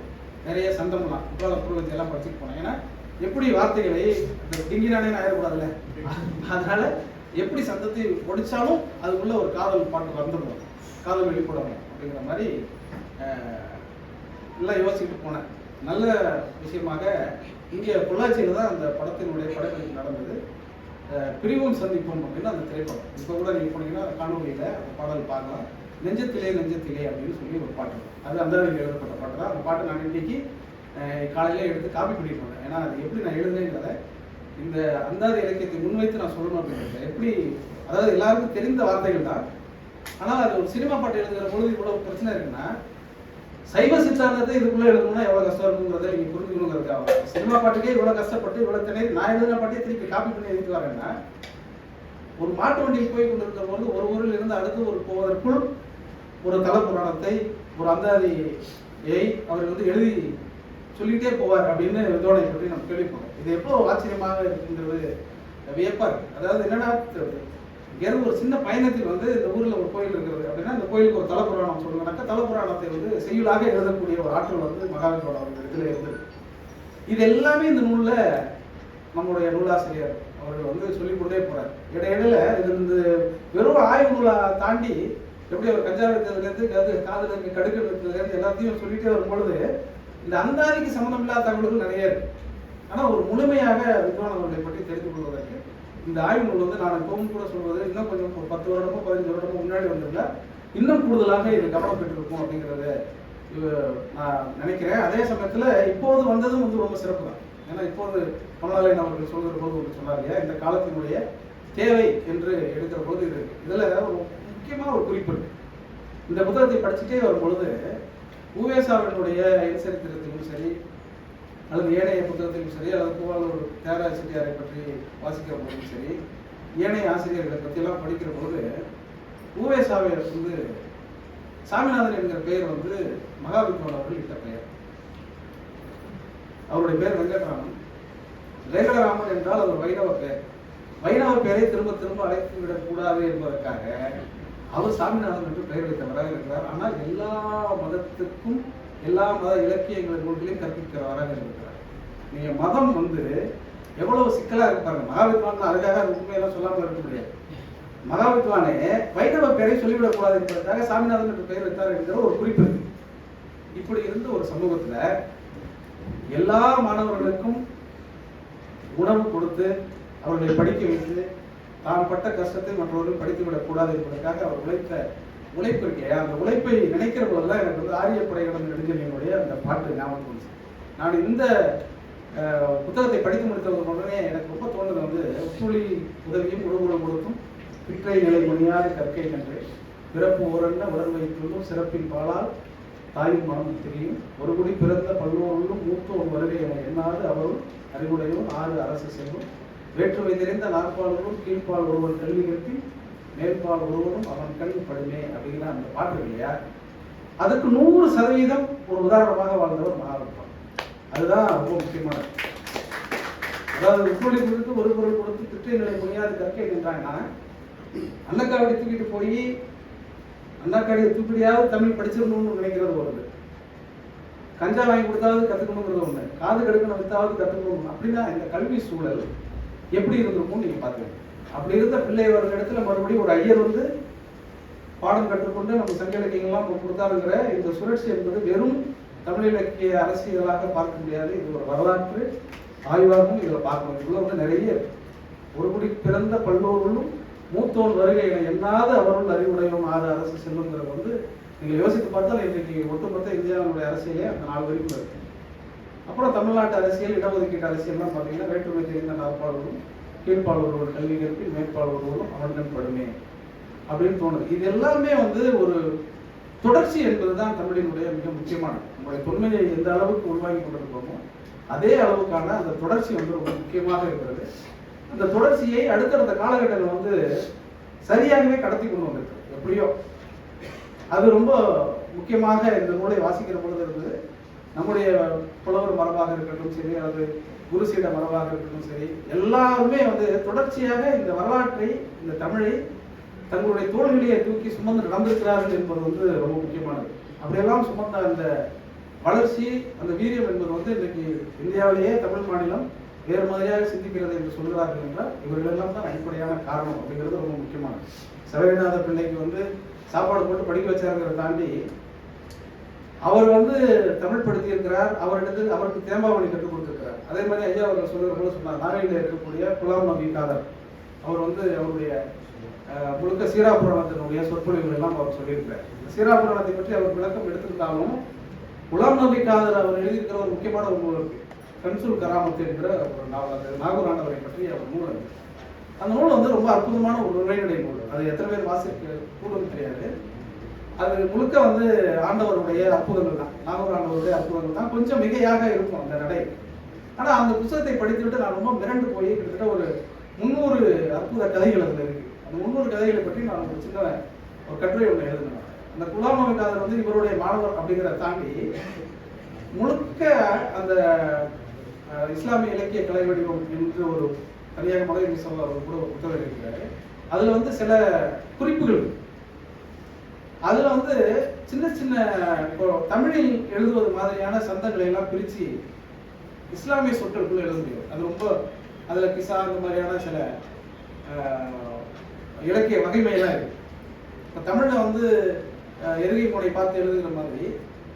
நிறைய சந்தம்லாம் உட்கால பூர்வத்தை எல்லாம் படிச்சுட்டு போனேன். ஏன்னா எப்படி வார்த்தைகளை இந்த டிங்கினானே ஆயிடக்கூடாதுல்ல, அதனால எப்படி சந்தத்தை ஒடிச்சாலும் அதுக்குள்ள ஒரு காதல் பாட்டு வந்துடணும், காதல் வெளிப்படணும் அப்படிங்கிற மாதிரி எல்லாம் யோசிச்சுட்டு போனேன். நல்ல விஷயமாக இங்கே பொள்ளாச்சியில் தான் அந்த படத்தினுடைய படப்பிடிப்பு நடந்தது. பிரிவும் சந்திப்போம் அப்படின்னு அந்த திரைப்படம். இப்போ கூட நீங்கள் போனீங்கன்னா காணொலியில் அந்த பாடல் பார்க்கலாம். நெஞ்சத்திலே நெஞ்சத்திலே அப்படின்னு சொல்லி ஒரு பாட்டு, அது அந்த எழுதப்பட்ட பாட்டு தான். அந்த பாட்டு நான் இன்னைக்கு காலையில எடுத்து காப்பி பண்ணிட்டு வந்தேன். ஏன்னா அது எப்படி நான் எழுதுனேங்கிறத இந்த அந்தாதி இலக்கியத்தை முன்வைத்து நான் சொல்லணும் அப்படிங்கிறது. எப்படி, அதாவது எல்லாருக்கும் தெரிந்த வார்த்தைகள் தான், ஆனால் அது ஒரு சினிமா பாட்டு எழுதுகிற பொழுது இவ்வளவு பிரச்சனை இருக்குன்னா சைவ சித்தாந்தத்தை இதுக்குள்ள எழுதணும்னா எவ்வளவு கஷ்டம் இருக்குங்கிறத நீங்க புரிஞ்சுக்கணுங்கிறதுக்காக. சினிமா பாட்டுக்கே இவ்வளவு கஷ்டப்பட்டு இவ்வளவு திணறி நான் எழுதின பாட்டே திருப்பி காப்பி பண்ணி எழுதிட்டு வரேன்னா, ஒரு மாட்டு வண்டியில் போய் கொண்டிருக்கிற போது ஒரு ஊரில் இருந்து அடுத்து ஒரு போவதற்குள் ஒரு தல புராணத்தை, ஒரு அந்தாதியை அவர் வந்து எழுதி சொல்லிட்டே போவார் அப்படின்னு இதோட பற்றி நம்ம கேள்விப்போம். இது எவ்வளவு ஆச்சரியமாக இருக்குங்கிறது வியப்பா இருக்கு. அதாவது என்னன்னா, இங்கேருந்து ஒரு சின்ன பயணத்தில் வந்து இந்த ஊரில் ஒரு கோயில் இருக்கிறது அப்படின்னா இந்த கோயிலுக்கு ஒரு தலப்புராணம் சொல்லுவாங்க. தலப்புராணத்தை வந்து செய்யுளாக எழுதக்கூடிய ஒரு ஆற்றல் வந்து மகாவிஷ்ணோட அவங்க இடத்துல இருந்தது. இது எல்லாமே இந்த நூலில் நம்மளுடைய நூலாசிரியர் அவர்கள் வந்து சொல்லிக் கொண்டே போறார். இடையில இது இந்த வெறும் ஆய்வு நூலை தாண்டி எப்படி அவர் கஞ்சா வைத்ததுலேருந்து காதலுக்கு கடுக்கல் வைத்ததுலேருந்து எல்லாத்தையும் சொல்லிட்டே வரும் பொழுது இந்த அந்தாதிக்கு சம்மந்தம் இல்லாத தகவல்கள் நிறைய இருக்கு. ஆனால் ஒரு முழுமையாக வித்வான் அவர்களை பற்றி தெரிந்து கொள்வதற்கு இந்த ஆய்வு நூல் வந்து நான் இப்பவும் கூட சொல்வது இன்னும் கொஞ்சம் ஒரு 10 வருடமோ 15 வருடமோ முன்னாடி வந்திருந்தா இன்னும் கூடுதலாக இது கவனம் பெற்றிருக்கும் அப்படிங்கிறத நான் நினைக்கிறேன். அதே சமயத்தில் இப்போது வந்ததும் வந்து ரொம்ப சிறப்பு தான். ஏன்னா இப்போது கமலாலயன் அவர்கள் சொல்கிற போது ஒன்று சொன்னார் இல்லையா, இந்த காலத்தினுடைய தேவை என்று எடுக்கிற போது இது இதில் ஒரு முக்கியமான ஒரு குறிப்பு இருக்கு. இந்த புத்தகத்தை படிச்சுட்டே வரும் பொழுது உவேசாவினுடைய சரித்திரத்திலும் சரி அல்லது ஏனைய புத்தகத்திலும் சரி அல்லது பூவாளூர் தியாகராஜ செட்டியாரை பற்றி வாசிக்கிற போதும் சரி ஏனைய ஆசிரியர்களை பற்றியெல்லாம் படிக்கிற பொழுது உவேசாவை வந்து சாமிநாதன் என்கிற பெயர் வந்து மகாவித்வான் அவர்கள் இட்ட பெயர். அவருடைய பேர் வெங்கடராமன். வெங்கடராமன் என்றால் அது வைணவ பெயர். வைணவ பெயரை திரும்ப திரும்ப அழைத்து விடக்கூடாது என்பதற்காக அவர் சாமிநாதன் என்று பெயர் வைத்தவராக இருக்கிறார். ஆனால் எல்லா மதத்துக்கும் எல்லா மத இலக்கியங்களின் நூல்களையும் கற்பிக்கிறவராக இருக்கிறார். நீங்க மதம் வந்து எவ்வளவு சிக்கலா இருப்பாங்க. மகாவித்வான் அதுக்காக உண்மையெல்லாம் சொல்லாமல் இருக்க முடியாது. மகாவித்வானே வைணவ பெயரை சொல்லிவிடக்கூடாது என்பதற்காக சாமிநாதன் என்று பெயர் வைத்தார் என்கிற ஒரு குறிப்பு இருக்கு. இப்படி இருந்த ஒரு சமூகத்துல எல்லா மாணவர்களுக்கும் உணவு கொடுத்து அவர்களை படிக்க வைத்து தான் பட்ட கஷ்டத்தை மற்றவர்கள் படித்து விடக்கூடாது என்பதற்காக அவர் உழைத்த உழைப்பு இருக்கே, அந்த உழைப்பை நினைக்கிற போதுதான் எனக்கு வந்து ஆரியப்படை கடந்த நெடுஞ்செழியனுடைய அந்த பாட்டு ஞாபகம் வந்துச்சு. நான் இந்த புத்தகத்தை படித்து முடித்தது உடனே எனக்கு ரொம்ப தோணுது வந்து உப்புளி உதவியும் உடம்புடன் கொடுத்தும் பிற்றை நிலை மணியாது கற்கை கன்று பிறப்பு ஓரன்ன உடல் வைத்துள்ளும் சிறப்பின் பாலால் தாயும் மனமும் தெரியும் ஒரு குடி பிறந்த பல்லோருள்ளும் மூத்தோர் வருகை என எண்ணாது அவரும் அறிவுடையும் 6 அரசு செல்லும் வேற்றுமை தெரிந்த நாற்பாளரும் கீழ்ப்பால் ஒருவன் கல்வி கட்டி மேற்பால் ஒருவரும் அவன் கண் படுமே அப்படிங்கிற அந்த பாட்டு இல்லையா, அதுக்கு 100% ஒரு உதாரணமாக வாழ்ந்தவர் மகாவித்வான். அதுதான் ரொம்ப முக்கியமானது. அதாவது உப்புளி கொடுத்து ஒரு பொருள் கொடுத்து பிற்றை நிலை முடியாது கற்கை நின்றாங்கன்னா அன்னக்காவடி தூக்கிட்டு போய் அண்ணாக்காடியை தூக்கிடியாவது தமிழ் படிச்சிடணும்னு நினைக்கிறது வருது. கஞ்சா வாங்கி கொடுத்தாவது கற்றுக்கணுங்கிறது ஒன்று, காது கெடுக்கணும் வித்தாவது கற்றுக்கணும். அப்படின்னா இந்த கல்வி சூழல் எப்படி இருந்திருக்கும்னு நீங்கள் பார்த்துக்கணும். அப்படி இருந்த பிள்ளை வர இடத்துல மறுபடியும் ஒரு ஐயர் வந்து பாடம் கற்றுக்கொண்டு நம்ம சங்க இலக்கியங்கள்லாம் கொடுத்தாருங்கிற இந்த சுழற்சி என்பது வெறும் தமிழ் இலக்கிய அரசியலாக பார்க்க முடியாது. இது ஒரு வரலாற்று ஆய்வாகவும் இதில் பார்க்கணும். இதுல வந்து நிறைய ஒரு குடி பிறந்த பல்லோருள்ளும் மூத்தோன் வருகை என எண்ணாத அவருள் அறிவுடையும் 6 அரசு செல்லுங்கிறது வந்து நீங்கள் யோசித்து பார்த்தால் இன்றைக்கு ஒட்டுமொத்த இந்தியாவுடைய அரசியலே அந்த 4 வரைக்கும் இருக்கு. அப்புறம் தமிழ்நாட்டு அரசியல் இடஒதுக்கீட்டு அரசியல்லாம் பார்த்தீங்கன்னா வேற்றுமை தெரிந்த நாற்பாளர்களும் கீழ்ப்பால் ஒருவர் கல்வி கற்பி மேற்பால் ஒருவரும் அவன்கள் படுமே அப்படின்னு தோணுது. இது எல்லாமே வந்து ஒரு தொடர்ச்சி என்பதுதான் தமிழினுடைய மிக முக்கியமானது. நம்முடைய தொன்மையை எந்த அளவுக்கு உருவாக்கி கொண்டிருக்கோமோ அதே அளவுக்கான அந்த தொடர்ச்சி வந்து ரொம்ப முக்கியமாக இருக்கிறது. அந்த தொடர்ச்சியை அடுத்தடுத்த காலகட்டங்கள் வந்து சரியாகவே கடத்தி கொண்டு வந்திருக்கு. எப்படியோ அது ரொம்ப முக்கியமாக இந்த நூலை வாசிக்கிற பொழுது இருந்தது. நம்முடைய புலவர் மரபாக இருக்கட்டும் சரி அல்லது குருசீட மரபாக இருக்கட்டும் சரி எல்லாருமே வந்து தொடர்ச்சியாக இந்த வரலாற்றை இந்த தமிழை தங்களுடைய தோள்களிலே தூக்கி சுமந்து நடந்திருக்கிறார்கள் என்பது வந்து ரொம்ப முக்கியமானது. அப்படியெல்லாம் சுமந்த அந்த வளர்ச்சி அந்த வீரியம் என்பது வந்து இன்னைக்கு இந்தியாவிலேயே தமிழ் மாநிலம் வேறு மாதிரியாக சிந்திக்கிறது என்று சொல்கிறார்கள் என்றால் இவர்களெல்லாம் தான் அடிப்படையான காரணம் அப்படிங்கிறது ரொம்ப முக்கியமானது. சபரிநாத பிள்ளைக்கு வந்து சாப்பாடு போட்டு படிக்க வச்சாருங்கிறத தாண்டி அவர் வந்து தமிழ் படுத்தி இருக்கிறார். அவருக்கு தேம்பாவளி கற்றுக் கொடுத்திருக்கிறார். அதே மாதிரி ஐயா அவர்கள் சொல்கிற போது சொன்னார், நாகையில் இருக்கக்கூடிய குலாம் நபி காதர் அவர் வந்து அவருடைய முழுக்க சீராபுராணத்தினுடைய சொற்பொழிவுகள் எல்லாம் அவர் சொல்லியிருக்கிறார். சீராபுராணத்தை பற்றி அவர் விளக்கம் எடுத்திருந்தாலும் குலாம் நபி காதர் அவர் எழுதியிருக்கிற ஒரு முக்கியமான ஒரு நூல் இருக்கு, கன்சூல் கராமத்து என்கிற ஒரு நாவல். நாகூர் ஆண்டவரை பற்றி அவர் நூல் இருக்கு. அந்த நூல் வந்து ரொம்ப அற்புதமான ஒரு உரைநடை நூல். அது எத்தனை பேர் வாசிக்க கூடுன்னு தெரியாது. அது முழுக்க வந்து ஆண்டவருடைய அற்புதங்கள் தான், நாகூர் ஆண்டவருடைய அற்புதங்கள் தான். கொஞ்சம் மிகையாக இருக்கும் அந்த நடை. ஆனால் அந்த புத்தகத்தை படித்துவிட்டு நான் ரொம்ப மிரண்டு போய் கிட்டத்தட்ட ஒரு 300 அற்புத கதைகள் அதில் இருக்கு. அந்த 300 கதைகளை பற்றி நான் ஒரு சின்ன ஒரு கட்டுரை ஒன்று எழுதினேன். அந்த குலாம் நபி காதர் வந்து இவருடைய மாணவர் அப்படிங்கிறத தாண்டி முழுக்க அந்த இஸ்லாமிய இலக்கிய கலை வடிவம் என்று ஒரு தனியாக மலை அவர் கூட ஒரு புத்தகம் இருக்கிறாரு. அதுல வந்து சில குறிப்புகள், அதுல வந்து சின்ன சின்ன இப்போ தமிழில் எழுதுவது மாதிரியான சந்தங்களை எல்லாம் பிரிச்சு இஸ்லாமிய சொற்களுக்குள்ள எழுத முடியும். அது ரொம்ப அதுல கிசா அந்த மாதிரியான சில இலக்கிய வகைமையெல்லாம் இருக்கு. இப்போ தமிழ்ல வந்து எதுகை முனை பார்த்து எழுதுகிற மாதிரி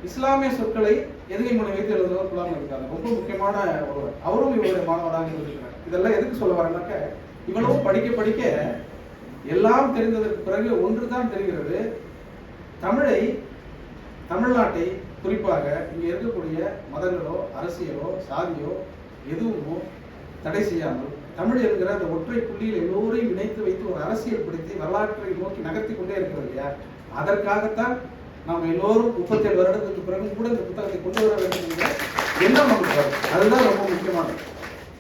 இஸ்லாமிய சொற்களை எதுகை முனை வைத்து எழுதுறவர் குலாம் இருக்காங்க. ரொம்ப முக்கியமான ஒருவர். அவரும் இவருடைய மாணவராக இருக்கிறார். இதெல்லாம் எதுக்கு சொல்ல வரேன்னாக்க இவ்வளவு படிக்க படிக்க எல்லாம் தெரிந்ததற்கு பிறகு ஒன்று தான் தெரிகிறது, தமிழை, தமிழ்நாட்டை, குறிப்பாக இங்கே இருக்கக்கூடிய மதங்களோ அரசியலோ சாதியோ எதுவுமோ தடை செய்யாமல் தமிழ் என்கிற அந்த ஒற்றை புள்ளியில் எல்லோரையும் இணைத்து வைத்து ஒரு அரசியல் படுத்தி வரலாற்றை நோக்கி நகர்த்தி கொண்டே இருக்கிறது இல்லையா? அதற்காகத்தான் நாம் எல்லோரும் 37 வருடத்துக்கு பிறகு கூட இந்த புத்தகத்தை கொண்டு வர வேண்டும் என்ற எண்ணம் நமக்கு வரும். அதுதான் ரொம்ப முக்கியமானது.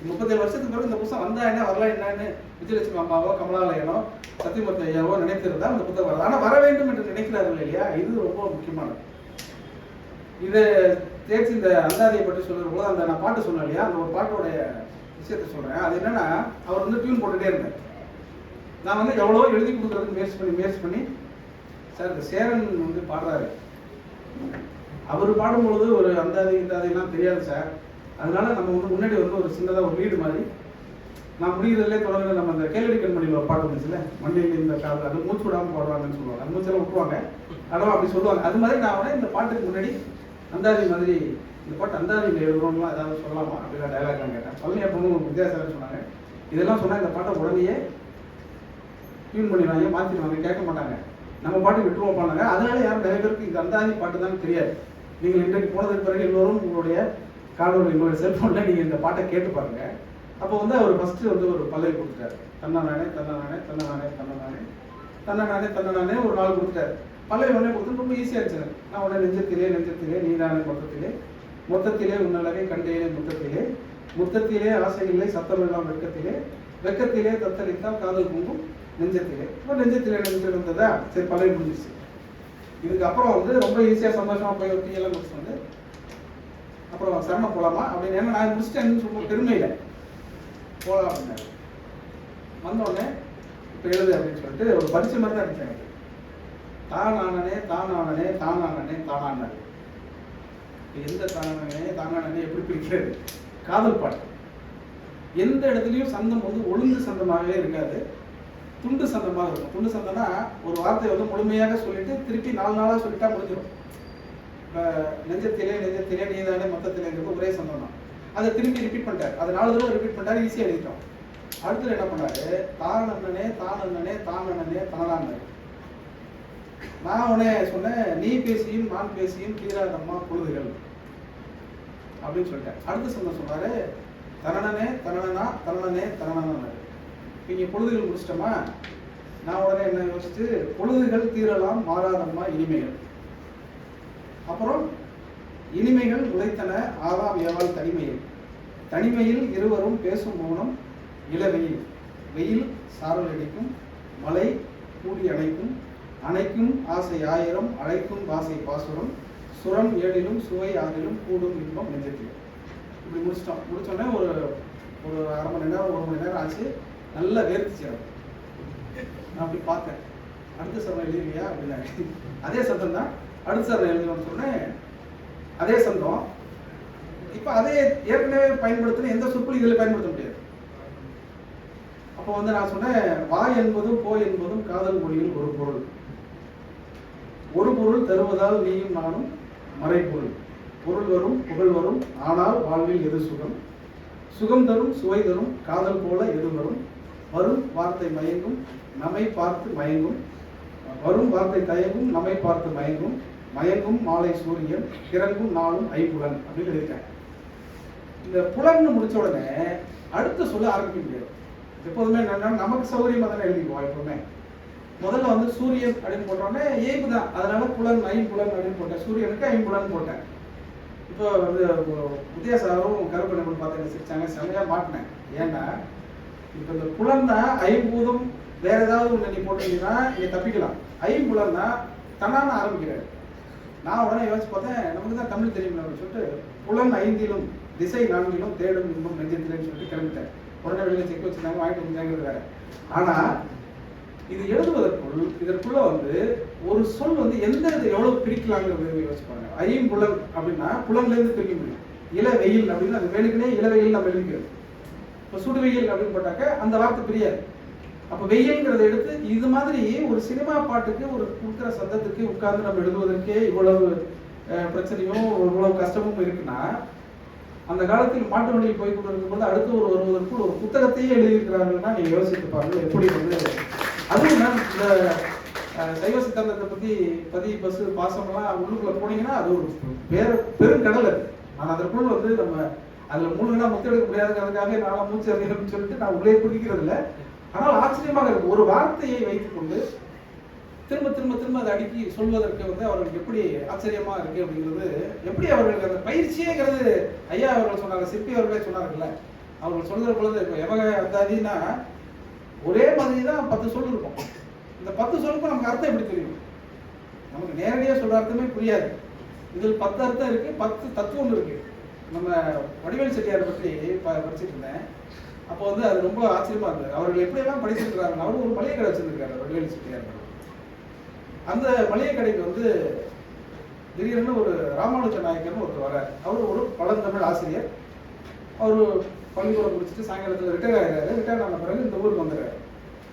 37 வருஷத்துக்கு பிறகு இந்த புத்தகம் வந்தா என்ன வரலாம் என்னன்னு விஜயலட்சுமி அம்மாவோ கமலாலயனோ சத்தியமூர்த்தி ஐயாவோ நினைத்திருந்தா அந்த புத்தகம் வருது. ஆனால் வர வேண்டும் என்று நினைக்கிறார்கள் இல்லையா? இது ரொம்ப முக்கியமானது. இதை தேர்ச்சி இந்த அந்தாதியை பற்றி சொல்கிற போது அந்த நான் பாட்டு சொன்னேன் இல்லையா, அந்த ஒரு பாட்டோடைய விஷயத்தை சொல்கிறேன். அது என்னன்னா, அவர் வந்து டியூன் போட்டுகிட்டே இருந்தேன். நான் வந்து எவ்வளோ எழுதி கொடுக்குறதுக்கு முயற்சி பண்ணி சார் இந்த சேரன் வந்து பாடுறாரு, அவர் பாடும்பொழுது ஒரு அந்தாதி இந்தாதிலாம் தெரியாது சார், அதனால நம்ம வந்து முன்னாடி வந்து ஒரு சின்னதாக ஒரு லீடு மாதிரி நான் முடிகிறதுலே தொடர்ந்து நம்ம அந்த கேள்வி கண்மணியில் ஒரு பாட்டு வந்துச்சுல, மண்ணில் இந்த காலம் அது மூச்சு விடாமல் பாடுவாங்கன்னு சொல்லுவாங்க, அந்த மூச்செல்லாம் விட்டுருவாங்க, அதெல்லாம் அப்படி சொல்லுவாங்க. அது மாதிரி நான் உடனே இந்த பாட்டுக்கு முன்னாடி அந்தாதி மாதிரி இந்த பாட்டு அந்தாதியில் எழுதுறோம்லாம் ஏதாவது சொல்லலாமா அப்படின்னா டைலாக் நான் கேட்டேன். பழனி அப்பவும் ஒரு வித்தியாசம் சொன்னாங்க. இதெல்லாம் சொன்னால் இந்த பாட்டை உடனேயே டியூன் பண்ணிடுவாங்க, மாற்றிடுவாங்க, கேட்க மாட்டாங்க, நம்ம பாட்டு விட்டுருவோம் பண்ணாங்க. அதனால யாரும் நிறைய பேருக்கு இந்த அந்தாதி பாட்டு தான் தெரியாது. நீங்கள் இன்றைக்கு போனதுக்கு பிறகு எல்லோரும் உங்களுடைய உங்களுடைய செல்ஃபோனில் நீங்கள் இந்த பாட்டை கேட்டு பாருங்க. அப்போ வந்து அவர் ஃபஸ்ட்டு வந்து ஒரு பல்லவி கொடுத்துட்டாரு, தன்னநானே தன்னநானே தன்னநானே தன்னநானே தன்னநானே தன்னநானே ஒரு நாள் கொடுத்துட்டாரு. பல்லவி உடனே கொடுத்து ரொம்ப ஈஸியாக இருந்துச்சு. நான் உடனே நெஞ்சத்திலே நீதானே மொத்தத்திலே உன்னளவே கண்டேனே முத்தத்திலே ஆசை இல்லை சத்தமெல்லாம் வெக்கத்திலே தத்தளித்தால் காதல் பொங்கும் நெஞ்சத்திலே. இப்போ நெஞ்சத்திலே இருந்ததா சரி பல்லவி முடிஞ்சிச்சு. இதுக்கப்புறம் வந்து ரொம்ப ஈஸியாக சந்தோஷமாக போய் ஒரு டீயெல்லாம் முடிச்சு வந்து அப்புறம் சரணம் போகலாமா அப்படின்னு, ஏன்னா நான் முடிச்சிட்டேன்னு சொல்ல பெருமையில போகலாம் அப்படின்னாரு. வந்தோடனே இப்போ எழுது அப்படின்னு சொல்லிட்டு ஒரு பரிசு மாதிரி தான் இருந்துச்சு எனக்கு. தானானனே தானானனே தானானனே தானானாரு. எந்த தானானனே எப்படி பிரிக்கிறது? காதல் பாட்டு எந்த இடத்துலையும் சந்தம் வந்து ஒழுங்கு சந்தமாகவே இருக்காது, துண்டு சந்தமாக இருக்கும். துண்டு சந்தம்னா ஒரு வார்த்தையை வந்து முழுமையாக சொல்லிட்டு திருப்பி 4 நாளாக சொல்லிட்டா முடிஞ்சிடும். இப்போ நெஞ்சத்திலே நீதானே மொத்தத்திலேங்கிறது ஒரே சந்தம் தான். அதை திரும்பி ரிப்பீட் பண்ணிட்டார். அதை 4 தடவை ரிப்பீட் பண்ணிட்டாரு, ஈஸியாக எழுதிட்டோம். அடுத்தது என்ன பண்ணாரு, தானண்ணனே தனலான்னாரு. நான் உடனே சொன்னேன், நீ பேசியும் நான் பேசியும் தீராதம்மா பொழுதுகள் அப்படின்னு சொல்லிட்டேன். அடுத்த சொன்னாரு, தனனனே தனனானாரு. இங்கே பொழுதுகள் முடிச்சிட்டோமா? நான் உடனே என்ன யோசிச்சு, பொழுதுகள் தீரலாம் மாறாதம்மா இனிமைகள். அப்புறம் இனிமைகள் உழைத்தன ஆதாம் ஏவாள் தனிமையில் இருவரும் பேசும் மௌனம் இளவெயில். வெயில் சாரல் அடிக்கும், மழை கூடி அணைக்கும் ஆசை 1000 அழைக்கும் ஆசை பாசுரம், சுரம் 7லும் சுவை 6லும் கூடும் இன்பம் நெஞ்சத்தில். இப்படி முடிச்சோடனே ஒரு 1/2 மணி நேரம் 1 மணி நேரம் ஆச்சு. நல்லா வேர்த்துச்சு. நான் அப்படி பார்த்தேன், அடுத்த சரணம் எழுதுவியா அப்படின்னா அதே சத்தம் தான் அடுத்த சரணம் எழுதுவோம்னு சொன்னேன். அதே சந்தம். இப்போ அதே ஏற்கனவே பயன்படுத்தின எந்த சொற்களும் இதில் பயன்படுத்த முடியாது. அப்போ வந்து நான் சொன்னேன், வா என்பதும் போ என்பதும் காதல் மொழியில் ஒரு பொருள் தருவதால் நீயும் நானும் மறைப்பொருள். பொருள் வரும் புகழ் வரும், ஆனால் வாழ்வில் எது சுகம் தரும் சுவை தரும் காதல் போல எது வரும் வார்த்தை மயங்கும் நம்மை பார்த்து வரும் வார்த்தை தயங்கும் நம்மை பார்த்து மயங்கும் மாலை சூரியன் கிறங்கும் நாளும் ஐம்புலன் அப்படின்னு எழுதிட்டேன். இந்த புலன்னு முடிச்ச உடனே அடுத்த சொல்ல ஆரம்பிக்க முடியாது. எப்போதுமே என்னன்னா நமக்கு சௌகரியமாக தானே எழுதிக்குவோம். எப்பவுமே முதல்ல வந்து சூரியன் அப்படின்னு போட்டோடனே ஏய்ப்பு தான், அதனால புலன் ஐம்புலன் அப்படின்னு போட்டேன். சூரியனுக்கு ஐம்புலன் போட்டேன். இப்போ வந்து வித்தியாசாரும் கருப்பண்ண பார்த்து சிரிச்சாங்க, செம்மையாக மாட்டினேன். ஏன்னா இப்போ இந்த புலன்னா ஐம்பூதம் வேற ஏதாவது ஒன்று நீ போட்டீங்கன்னா நீங்க தப்பிக்கலாம். ஐம்புலன்னா தன்னான ஆரம்பிக்கிறாரு. நான் உடனே யோசிச்சு பார்த்தேன், நமக்கு தான் தமிழ் தெரியும் அப்படின்னு சொல்லிட்டு புலன் 5லும் திசை 4லும் தேடும் இன்பம் நெஞ்சத்திலேன்னு சொல்லிட்டு கிளம்பிட்டேன். உடனே வெளியில் செக் வச்சுருந்தாங்க, வாங்கிட்டு வந்தாங்கிறது வேற. ஆனால் இது எழுதுவதற்குள் இதற்குள்ள வந்து ஒரு சொல் வந்து எந்த இதை எவ்வளவு பிரிக்கலாங்கிறது யோசிப்பாங்க. ஐம்புலன் அப்படின்னா புலன்லேருந்து பிரிக்க முடியும். இளவெயில் அப்படின்னு அது வேணுக்குனே இளவெயில் நம்ம எழுதிக்கிறது. இப்போ சுடுவெயில் அப்படின்னு போட்டாக்க அந்த வார்த்தை பிரியாது. அப்போ வெயில்ங்கிறத எடுத்து இது மாதிரி ஒரு சினிமா பாட்டுக்கு ஒரு கொடுக்குற சத்தத்துக்கு உட்கார்ந்து நம்ம எழுதுவதற்கே இவ்வளவு பிரச்சனையும் இவ்வளவு கஷ்டமும் இருக்குன்னா அந்த காலத்தில் மாட்டு வண்டியில் போய் கொண்டிருக்கும் போது அடுத்து வருவதற்குள் ஒரு புத்தகத்தையே எழுதியிருக்கிறார்கள்னா நீங்க யோசித்து பாருங்க எப்படி வந்து. அதுவும் நான் இந்த சைவ சித்தாந்தத்தை பத்தி பஸ் பாசம்லாம் உள்ளுக்குள்ள போனீங்கன்னா அது ஒரு பெருங்கடல் அது. நான் அதற்குள் வந்து நம்ம அதுல மூழ்கினா முத்தெடுக்க முடியாதுங்கிறதுக்காக நான் மூச்சு அறியணும்னு சொல்லிட்டு நான் உள்ளே குடிக்கிறது இல்லை. ஆனால் ஆச்சரியமாக இருக்கு, ஒரு வார்த்தையை வைத்துக் கொண்டு திரும்ப திரும்ப திரும்ப அதை அடுக்கி சொல்வதற்கு வந்து அவர்களுக்கு எப்படி ஆச்சரியமா இருக்கு அப்படிங்கிறது. எப்படி அவர்களுக்கு அந்த பயிற்சியேங்கிறது ஐயா அவர்கள் சொன்னாங்க, சிற்பி அவர்களே சொன்னாங்கல்ல. அவர்கள் சொல்கிற பொழுது இப்போ எவக அந்தாதினா ஒரே மாதிரி தான் 10 சொல் இருக்கும். இந்த 10 சொல்லுக்கும் நமக்கு அர்த்தம் எப்படி தெரியும்? நமக்கு நேரடியாக சொல்ற அர்த்தமே புரியாது. இதில் 10 அர்த்தம் இருக்கு, 10 தத்துவம் இருக்கு. நம்ம வடிவேல் செட்டியாரை பற்றி படிச்சுட்டு இருந்தேன். அப்போ வந்து அது ரொம்ப ஆச்சரியமா இருந்தது. அவர்கள் எப்படியெல்லாம் படிச்சிருக்கிறாங்க. அவரும் ஒரு மளிகை கடை வச்சிருக்காரு வடிவேல் செட்டியார். அந்த மளிகை கடைக்கு வந்து திடீர்னு ஒரு ராமானுஜ நாயக்கர்னு ஒருத்தர் வர. அவர் ஒரு பழந்தமிழ் ஆசிரியர். அவர் பள்ளிக்கூடம் முடிச்சுட்டு சாயங்காலத்தில் ரிட்டையர் ஆகிறாரு. ரிட்டையர் ஆன பிறகு இந்த ஊருக்கு வந்துடுறாரு.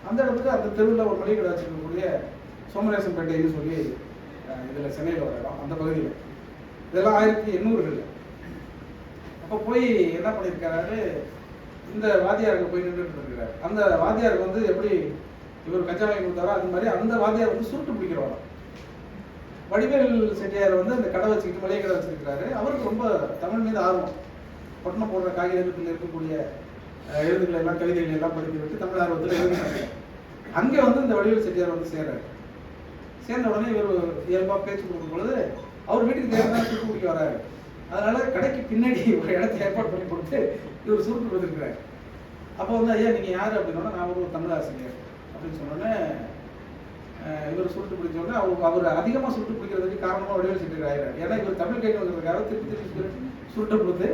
அந்த இடத்துக்கு அந்த தெருவில் ஒரு மளிகை கடை வச்சிருக்கக்கூடிய சோமரேசன் பேட்டைன்னு சொல்லி இதில் சென்னையில் வர இடம், அந்த பகுதியில். இதெல்லாம் 1800கள். அப்போ போய் என்ன பண்ணியிருக்காரு, இந்த வாத்தியாருக்கு போய் நின்றுட்டு இருக்கிறார். அந்த வாத்தியாருக்கு வந்து எப்படி இவர் கஞ்சா வாங்கி கொடுத்தாரோ அது மாதிரி அந்த வாத்தியார் வந்து சுருட்டு பிடிக்கிறவங்க. வடிவேல் செட்டியார் வந்து அந்த கடை வச்சுக்கிட்டு மளிகை கடை வச்சிருக்கிறாரு. அவருக்கு ரொம்ப தமிழ் மீது ஆர்வம். பட்டணம் போடுற காகிதத்தில் இருக்கக்கூடிய எழுதுகளை எல்லாம் கவிதைகள் எல்லாம் படித்து விட்டு தமிழ் ஆர்வத்தில் எழுதினாங்க. அங்கே வந்து இந்த வடிவேல் செட்டியார் வந்து சேர்றாரு. சேர்ந்த உடனே இவர் இயல்பாக பேச்சு கொடுக்கும் பொழுது அவர் வீட்டுக்கு தேவையான சுருட்டு பிடிக்க வராரு. அதனால கடைக்கு பின்னாடி ஒரு இடத்த ஏற்பாடு பண்ணி கொடுத்து இவர் சுருட்டு கொடுத்துருக்கிறார். அப்போ வந்து ஐயா நீங்கள் யார் அப்படின்னா, நான் ஒரு தமிழ் ஆசிரியர் அப்படின்னு சொன்னோன்னே இவர் சுருட்டு பிடிச்சோடனே அவர் அதிகமாக சுருட்டு பிடிக்கிறதுக்கு காரணமாக வடிவேல் செட்டியார் ஆகிறார். ஏன்னா இவர் தமிழ் கேட்கணுங்கிறதுக்காக திருப்பி திருப்பி சுருட்டை கொடுத்து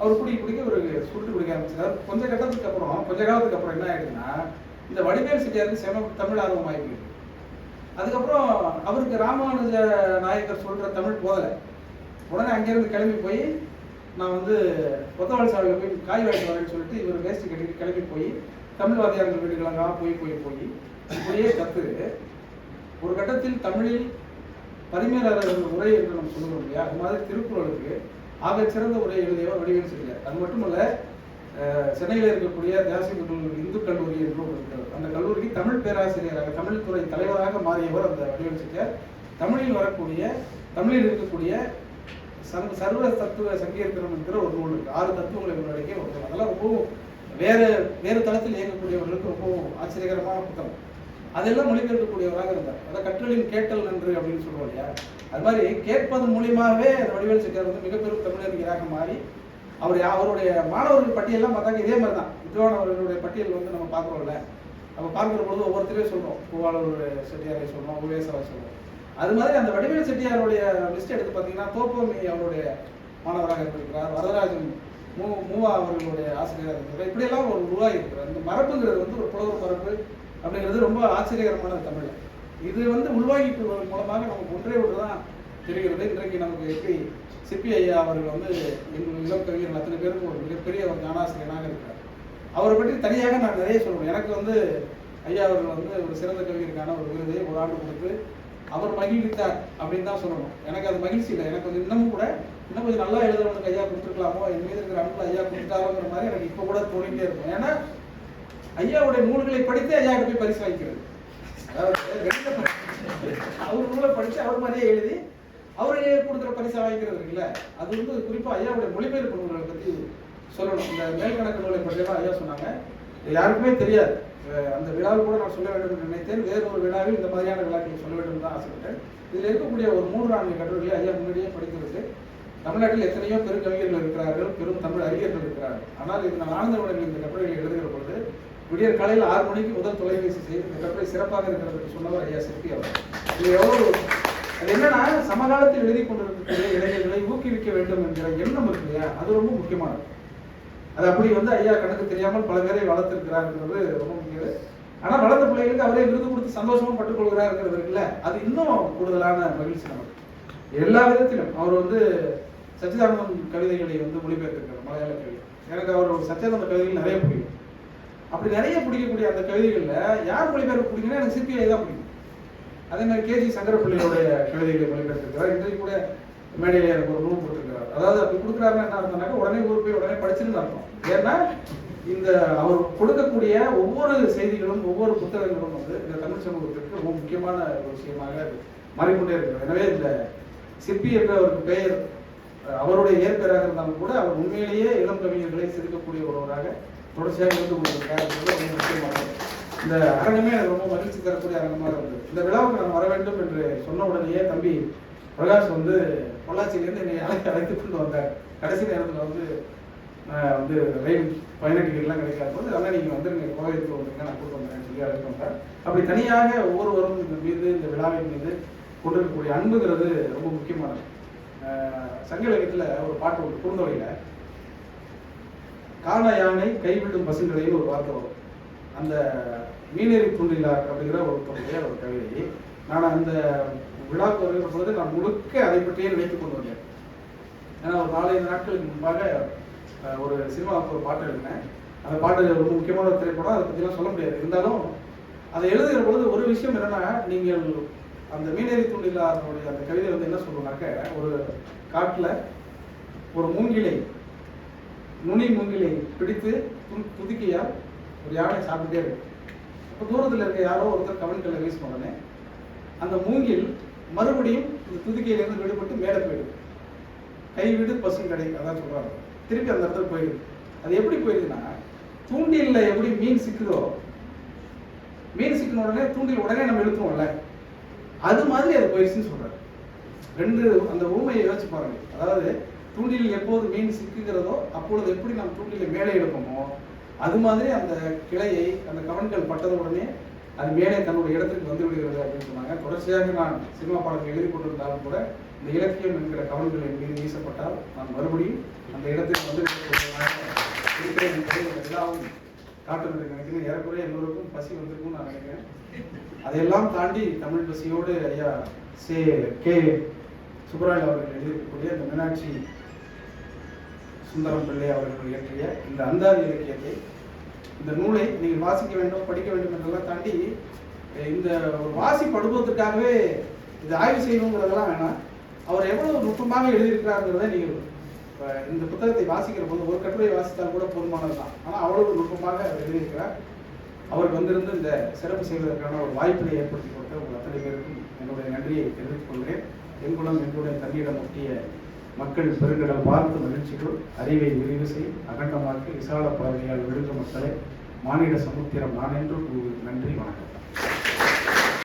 அவர் பிடிக்க ஒரு சுருட்டு பிடிக்க ஆரம்பிச்சார். கொஞ்ச காலத்துக்கு அப்புறம் என்ன ஆயிடுதுன்னா, இந்த வடிவேல் செட்டியாருக்கு தமிழ் ஆர்வம் ஆகிடுது. அதுக்கப்புறம் அவருக்கு ராமானுஜ நாயக்கர் சொல்ற தமிழ் போதலை. உடனே அங்கேருந்து கிளம்பி போய் நான் வந்து கொத்தவாளி சாலையில் போய் காய் வாங்கிட்டு வரேன்னு சொல்லிட்டு இவர் வேஸ்ட் கட்டிட்டு கிளம்பி போய் தமிழ் வாத்தியார்கள் வீடுகளாக போய் இப்படியே கற்று ஒரு கட்டத்தில் தமிழில் பரிமேலழகர் உரை என்று நம்ம சொல்லுவோம் இல்லையா, அது மாதிரி திருக்குறளுக்கு ஆக சிறந்த உரை எழுதியவர் வடிவேல் செட்டியார். அது மட்டுமல்ல, சென்னையில் இருக்கக்கூடிய தேசிய இந்து கல்லூரி என்று இருக்கிறது. அந்த கல்லூரிக்கு தமிழ் பேராசிரியராக, தமிழ் துறை தலைவராக மாறியவர் அந்த வடிவேல் செட்டியார். தமிழில் இருக்கக்கூடிய சர்வ தத்துவ சங்கீர்த்தனம் என்கிற ஒரு நூல் இருக்கு. 6 தத்துவங்களை உள்ளடக்கிய ஒரு நூல். அதெல்லாம் ரொம்பவும் வேறு தளத்தில் இயங்கக்கூடியவர்களுக்கு ரொம்பவும் ஆச்சரியகரமான புத்தகம். அதெல்லாம் மொழிபெயர்க்கக்கூடியவராக இருந்தார். அதை கற்றலின் கேட்டல் நன்று அப்படின்னு சொல்லுவோம் இல்லையா, அது மாதிரி கேட்பதன் மூலியமாகவே அந்த வடிவேல் செட்டியார் வந்து மிகப்பெரும் தமிழறிஞராக மாறி அவருடைய மாணவர்கள் பட்டியலாம் பார்த்தாங்க இதே மாதிரி தான். வித்வான் அவர்களுடைய பட்டியல் வந்து நம்ம பார்க்குறோம்ல, நம்ம பார்க்குற பொழுது ஒவ்வொருத்தரையும் சொல்றோம். பூவாளூர் செட்டியாரை சொல்றோம், உவேசாவை சொல்றோம். அது மாதிரி அந்த வடிவேல் செட்டியாருடைய லிஸ்ட் எடுத்து பார்த்தீங்கன்னா தோப்போமி அவருடைய மாணவராக இருந்திருக்கிறார். வரதராஜன் மூவா அவர்களுடைய ஆசிரியராக இருக்கிறார். இப்படியெல்லாம் ஒரு உருவாகி இருக்கிறார். இந்த மரபுங்கிறது வந்து ஒரு புலவர் மரபு அப்படிங்கிறது ரொம்ப ஆச்சரியகரமான தமிழ். இது வந்து உள்வாங்கிட்டு மூலமாக நமக்கு ஒன்றே தான் தெரிகிறது. இன்றைக்கு நமக்கு எப்படி சிற்பி ஐயா அவர்கள் வந்து எங்கள் இளம் கவிஞர்கள் அத்தனை பேருக்கும் ஒரு மிகப்பெரிய ஒரு ஞானாசிரியனாக இருக்கிறார். அவரை பற்றி தனியாக நான் நிறைய சொல்லுவேன். எனக்கு வந்து ஐயா அவர்கள் வந்து ஒரு சிறந்த கவிஞருக்கான ஒரு விருதை ஒரு ஆண்டு கொடுத்து அவர் மகிழ்வித்தார் அப்படின்னு தான் சொல்லணும். எனக்கு அது மகிழ்ச்சி இல்லை. எனக்கு வந்து இன்னும் கொஞ்சம் நல்லா எழுதுறவனுக்கு ஐயா கொடுத்துருக்கலாமோ, என் மீது இருக்கிற அன்பு ஐயா கொடுத்தாரோங்கிற மாதிரி எனக்கு இப்போ கூட தோணிட்டே இருக்கும். ஏன்னா ஐயாவுடைய நூல்களை படித்து ஐயாவுக்கு போய் பரிசு வாங்கிக்கிறது. அதாவது அவர் நூலை படித்து அவர் மாதிரியே எழுதி அவரையே கொடுக்குற பரிசை வாங்கிக்கிறது இருக்குல்ல, அது வந்து குறிப்பாக ஐயாவுடைய மொழிபெயர்ப்பு நூல்களை பற்றி சொல்லணும். இந்த மேல்கணக்கு நூலை பற்றியெல்லாம் ஐயா சொன்னாங்க. யாருக்குமே தெரியாது. அந்த விழாவில் கூட நான் சொல்ல வேண்டும் என்று நினைத்தேன். வேறு ஒரு விழாவில் இந்த மாதிரியான விழாக்களை சொல்ல வேண்டும் தான் ஆசைப்பட்டேன். இதில் இருக்கக்கூடிய ஒரு 3-4 கட்டுரைகளை ஐயா முன்னாடியே படிக்கிறது. தமிழ்நாட்டில் எத்தனையோ பெரும் கவிஞர்கள் இருக்கிறார்கள், பெரும் தமிழ் அறிஞர்கள் இருக்கிறார்கள். ஆனால் இது நான் ஆனந்தவுடன் இந்த கட்டுரைகளை எழுதுகிற பொழுது விடியற் காலையில் 6 மணிக்கு முதல் தொலைபேசி செய்து இந்த கட்டுரை சிறப்பாக இருக்கிறது சொன்னவர் ஐயா சிற்பி அவர். இது எவ்வளவு அது என்னன்னா, சமகாலத்தில் எழுதி கொண்டிருக்கக்கூடிய இளைஞர்களை ஊக்குவிக்க வேண்டும் என்கிற எண்ணம் இருக்கு இல்லையா, அது ரொம்ப முக்கியமானது. அது அப்படி வந்து ஐயா கணக்கு தெரியாமல் பல பேரை வளர்த்திருக்கிறாருங்கிறது ரொம்ப முக்கியம். ஆனால் வளர்ந்த பிள்ளைகளுக்கு அவரே விருது கொடுத்து சந்தோஷமும் பட்டுக்கொள்கிறாருங்கிறது இருக்குல்ல, அது இன்னும் கூடுதலான மகிழ்ச்சி நமக்கு. எல்லா விதத்திலும் அவர் வந்து சச்சிதானந்தன் கவிதைகளை வந்து மொழிபெயர்த்திருக்கிறார், மலையாள கவிதை. எனக்கு அவர் சச்சிதானந்த கவிதைகள் நிறைய பிடிக்கும். அப்படி நிறைய பிடிக்கக்கூடிய அந்த கவிதைகள்ல யார் மொழிபெயர்ப்பு பிடிக்குன்னா எனக்கு சிற்பியை தான் பிடிக்கும். அதே மாதிரி கேஜி சங்கரப்பிள்ளையோடைய கவிதைகளை மொழிபெயர்த்திருக்கிறார். இன்றைக்கு கூட மேடையில் எனக்கு ஒரு நூல் போட்டிருக்கிறார். அதாவது அப்படி கொடுக்குறாருன்னா என்ன அர்த்தம்னாக்க உடனே ஊருக்கு போய் உடனே படிச்சுன்னு அர்த்தம். ஏன்னா இந்த அவர் கொடுக்கக்கூடிய ஒவ்வொரு செய்திகளும் ஒவ்வொரு புத்தகங்களும் வந்து இந்த தமிழ் சமூகத்திற்கு ரொம்ப முக்கியமான ஒரு விஷயமாக மாறிக்கொண்டே இருக்கிறது. எனவே இந்த சிற்பி என்ற அவருக்கு பெயர் அவருடைய இயற்பெயராக இருந்தாலும் கூட அவர் உண்மையிலேயே இளம் கவிஞர்களை செதுக்கக்கூடிய ஒருவராக தொடர்ச்சியாக இருந்து கொண்டிருக்கார் என்பது ரொம்ப முக்கியமானது. இந்த அரங்கமே எனக்கு ரொம்ப மகிழ்ச்சி தரக்கூடிய அரங்கமாக இருந்தது. இந்த விழாவுக்கு நான் வர வேண்டும் என்று சொன்ன உடனேயே தம்பி பிரகாஷ் வந்து பொள்ளாச்சியிலேருந்து என்னை அழைத்து கொண்டு வந்தார். கடைசி நேரத்தில் வந்து ரயில் பயண டிக்கெட்லாம் கிடைக்காத போது அதெல்லாம் நீங்கள் வந்துருங்க கோவைக்கு வந்துருங்க நான் கூட்டு வந்தேன் சொல்லி அழைத்து வந்தார். அப்படி தனியாக ஒவ்வொருவரும் இந்த மீது இந்த விழாவின் மீது கொண்டிருக்கக்கூடிய அன்புங்கிறது ரொம்ப முக்கியமானது. சங்க இலக்கியத்தில் ஒரு பாட்டு ஒரு குறுந்தொகையில் காண யானை கைவிடும் பசுங்களைன்னு ஒரு வார்த்தை வரும். அந்த மீனேறி துண்டிலார் அப்படிங்கிற ஒருத்தருடைய ஒரு கவிதை. நான் அந்த விழாவுக்கு வருகிற பொழுது நான் முழுக்க அதை பற்றியே நினைத்துக் கொண்டு வந்தேன். ஏன்னா ஒரு 4-5 நாட்களுக்கு முன்பாக ஒரு சினிமாவுக்கு ஒரு பாட்டு எழுதினேன். அந்த பாட்டு ரொம்ப முக்கியமான ஒரு திரைப்படம், அதை பற்றிலாம் சொல்ல முடியாது. இருந்தாலும் அதை எழுதுகிற பொழுது ஒரு விஷயம் என்னன்னா, நீங்கள் அந்த மீனேறி துண்டிலாருடைய அந்த கவிதை வந்து என்ன சொல்லுனாக்க, ஒரு காட்டில் ஒரு மூங்கிலை நுனி மூங்கிலை பிடித்து துதிக்கையால் ஒரு யானை சாப்பிட்டுட்டே இருக்கு. இப்போ தூரத்தில் இருக்க யாரோ ஒருத்தர் கவனிக்கலை வீசின உடனே அந்த மூங்கில் மறுபடியும் இந்த துதிக்கையிலேருந்து விடுபட்டு மேலே போயிடுது. கைவிடு பசுங்கடை அதான் சொல்றாங்க. திருப்பி அந்த இடத்துல போயிடுது. அது எப்படி போயிடுதுன்னா, தூண்டில்ல எப்படி மீன் சிக்குதோ, மீன் சிக்கின உடனே தூண்டில் உடனே நம்ம இழுத்துருவோம்ல, அது மாதிரி அது போயிடுச்சுன்னு சொல்றாரு. ரெண்டு அந்த ஊமையை யோசிச்சு பாருங்க. அதாவது தூண்டில் எப்போது மீன் சிக்குகிறதோ அப்பொழுது எப்படி நம்ம தூண்டிலை மேலே எடுப்போமோ அது மாதிரி அந்த கிளையை அந்த கவன்கள் பட்டது உடனே அது மேலே தன்னுடைய இடத்துக்கு வந்து விடுகிறது அப்படின்னு சொன்னாங்க. தொடர்ச்சியாக நான் சினிமா பாடல்கள் எழுதி கொண்டிருந்தாலும் கூட இந்த இலக்கியம் என்கிற கவன்கள் என் மீது வீசப்பட்டால் நான் மறுபடியும் அந்த இடத்துக்கு வந்து இருக்கிறேன் என்பதை எல்லாவும் காட்டுறது நினைக்கிறேன். ஏறக்குறைய எல்லோருக்கும் பசி வந்திருக்கும்னு நான் நினைக்கிறேன். அதையெல்லாம் தாண்டி தமிழ் பசியோடு ஐயா கே சுப்பராயன் அவர்கள் எழுதியிருக்கக்கூடிய இந்த மீனாட்சி சுந்தரம் பிள்ளை அவர்கள் இயற்றிய இந்த அந்தாதி இலக்கியத்தை, இந்த நூலை நீங்கள் வாசிக்க வேண்டும் படிக்க வேண்டும் என்றெல்லாம் தாண்டி இந்த ஒரு வாசிப்படுவதற்காகவே இது ஆய்வு செய்யணுங்கிறதெல்லாம் வேணாம். அவர் எவ்வளவு நுட்பமாக எழுதியிருக்கிறாருங்கிறத நீங்கள் இந்த புத்தகத்தை வாசிக்கிற போது ஒரு கட்டுரை வாசித்தால் கூட போதுமானது தான். ஆனால் அவ்வளவு நுட்பமாக அவர் எழுதியிருக்கிறார். அவருக்கு வந்திருந்து இந்த சிறப்பு செய்வதற்கான ஒரு வாய்ப்பினை ஏற்படுத்தி கொடுத்த உங்கள் அத்தனை பேருக்கும் என்னுடைய நன்றியை தெரிவித்துக் கொள்கிறேன். எங்குளம் என்னுடைய தண்ணீரம் ஒட்டிய மக்கள் பெருங்கடல் பார்த்து மகிழ்ச்சிகள் அறிவை விரிவு செய் அகண்டமாக்கி விசால பார்வையால் விழுந்த மக்களை மானிட சமுத்திரம் நான் என்று நன்றி, வணக்கம்.